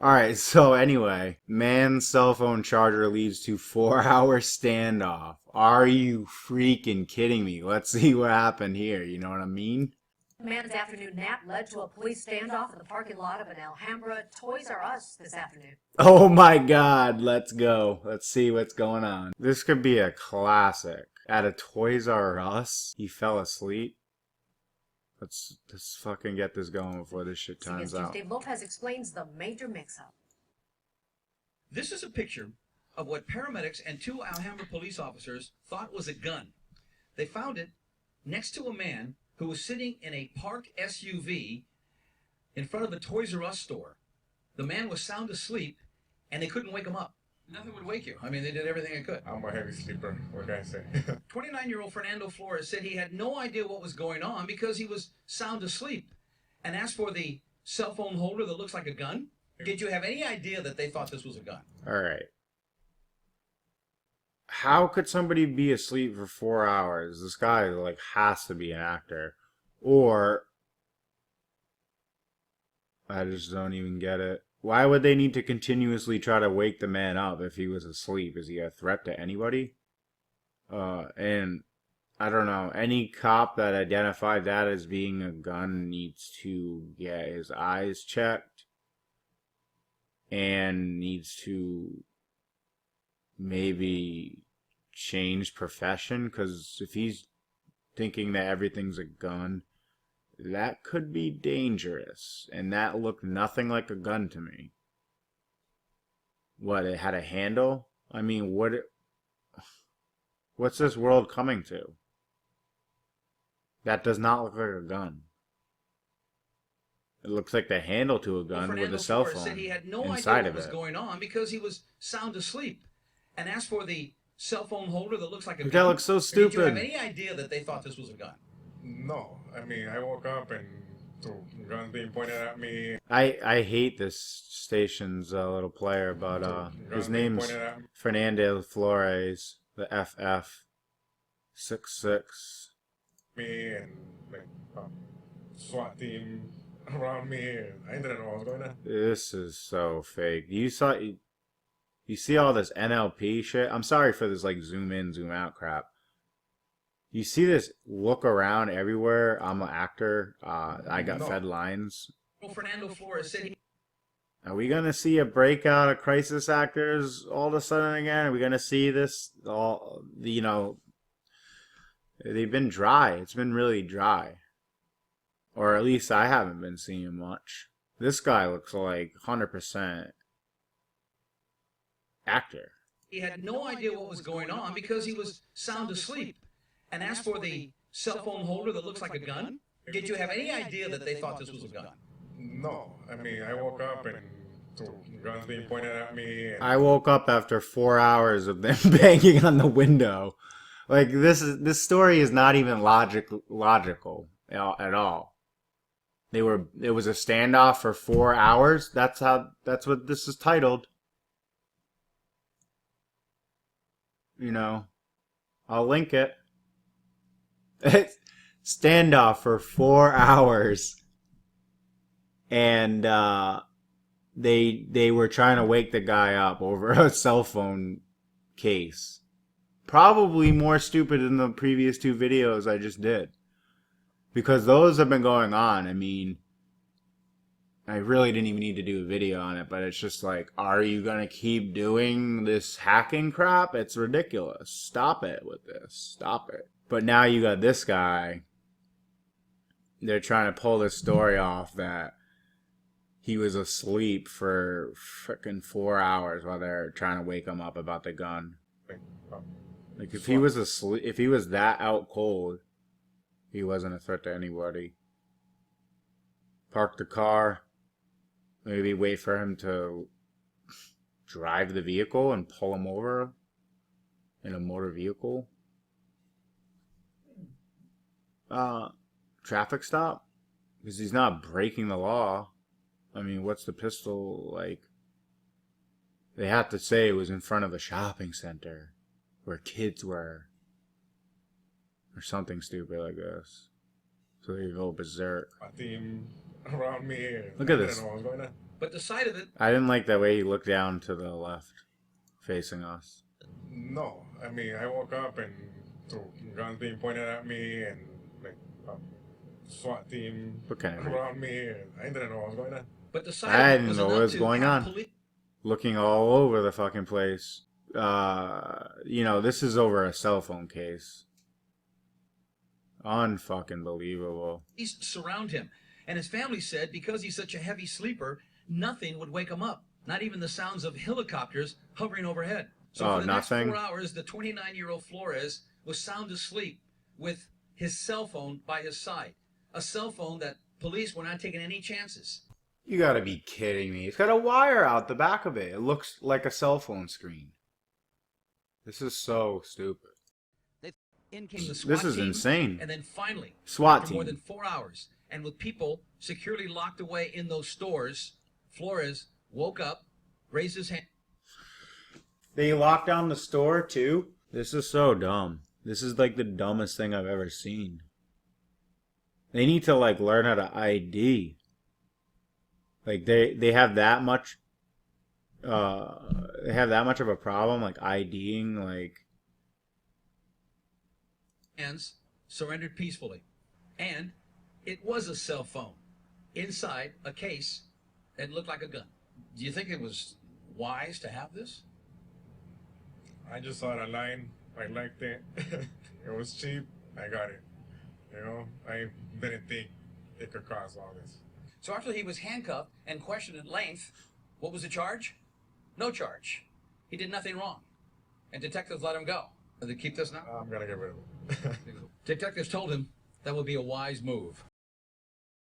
Alright, so anyway, man's cell phone charger leads to 4-hour standoff. Are you freaking kidding me? Let's see what happened here, you know what I mean? A man's afternoon nap led to a police standoff in the parking lot of an Alhambra Toys R Us this afternoon. Oh my god, let's go. Let's see what's going on. This could be a classic. At a Toys R Us, he fell asleep. Let's fucking get this going before this shit turns out. Dave Lopez explains the major mix-up. This is a picture of what paramedics and two Alhambra police officers thought was a gun. They found it next to a man who was sitting in a parked SUV in front of a Toys R Us store. The man was sound asleep, and they couldn't wake him up. Nothing would wake you. I mean, they did everything they could. I'm a heavy sleeper. What can I say? 29-year-old Fernando Flores said he had no idea what was going on because he was sound asleep, and asked for the cell phone holder that looks like a gun. Did you have any idea that they thought this was a gun? Alright. How could somebody be asleep for 4 hours? This guy, like, has to be an actor. Or, I just don't even get it. Why would they need to continuously try to wake the man up if he was asleep? Is he a threat to anybody? And I don't know. Any cop that identified that as being a gun needs to get his eyes checked and needs to maybe change profession, because if he's thinking that everything's a gun, that could be dangerous, and that looked nothing like a gun to me. What, it had a handle? I mean, what's this world coming to? That does not look like a gun. It looks like the handle to a gun with a cell phone said he had no inside idea of what was it. going on because he was sound asleep, and asked for the cell phone holder that looks like a gun. That looks so Did you have stupid. any idea that they thought this was a gun? No. I mean, I woke up and two guns being pointed at me. I hate this station's little player, but his name's Fernando Flores, the FF66. Me and like SWAT team around me. I didn't know what was going on. This is so fake. You see all this NLP shit? I'm sorry for this like zoom in, zoom out crap. You see this look around everywhere. I'm an actor. I got fed lines. Fernando Flores said Are we gonna see a breakout of crisis actors all of a sudden again? Are we gonna see this all? You know, they've been dry. It's been really dry, or at least I haven't been seeing much. This guy looks like 100% actor. he had no idea what was going on because he was sound asleep, and asked for the cell phone holder that looks like a gun. Did you have any idea that they thought this was a gun? No. I mean, I woke up and two guns being pointed at me. I woke up after 4 hours of them banging on the window. Like this story is not even logical at all. It was a standoff for 4 hours. That's what this is titled. You know, I'll link it. Standoff for 4 hours, and they were trying to wake the guy up over a cell phone case. Probably more stupid than the previous two videos I just did, because those have been going on. I mean, I really didn't even need to do a video on it, but it's just like, are you gonna keep doing this hacking crap? It's ridiculous. Stop it with this. Stop it. But now you got this guy. They're trying to pull this story off that he was asleep for frickin' 4 hours while they're trying to wake him up about the gun. Like, if he was asleep, if he was that out cold, he wasn't a threat to anybody. Park the car. Maybe wait for him to drive the vehicle and pull him over in a motor vehicle. Traffic stop? Because he's not breaking the law. I mean, what's the pistol like? They have to say it was in front of a shopping center where kids were, or something stupid like this. So they go berserk. A team around me. Look at this. I didn't know what was going on. But the sight of it I didn't like the way he looked down to the left, facing us. No, I mean, I woke up and two guns being pointed at me and like SWAT team What kind of- around me, and I didn't know what was going on. But the sight I of it didn't was know what enough was to going have on. police Looking all over the fucking place. You know, this is over a cell phone case. Unfucking believable. surround him. And his family said because he's such a heavy sleeper, nothing would wake him up. Not even the sounds of helicopters hovering overhead. So Oh, for the nothing? next 4 hours, the 29-year-old Flores was sound asleep with his cell phone by his side. A cell phone that police were not taking any chances. You gotta be kidding me. It's got a wire out the back of it. It looks like a cell phone screen. This is so stupid. In came the SWAT This is team, insane. And then finally, SWAT after more team. than 4 hours, and with people securely locked away in those stores, Flores woke up, raised his hand. They locked down the store too? This is so dumb. This is like the dumbest thing I've ever seen. They need to like learn how to ID. Like they have that much they have that much of a problem like IDing like Hands surrendered peacefully. And it was a cell phone inside a case that looked like a gun. Do you think it was wise to have this? I just saw it online. I liked it. It was cheap. I got it. You know, I didn't think it could cost all this. So after he was handcuffed and questioned at length, what was the charge? No charge. He did nothing wrong. And detectives let him go. Will they keep this now? I'm gonna get rid of it. Detectives told him that would be a wise move.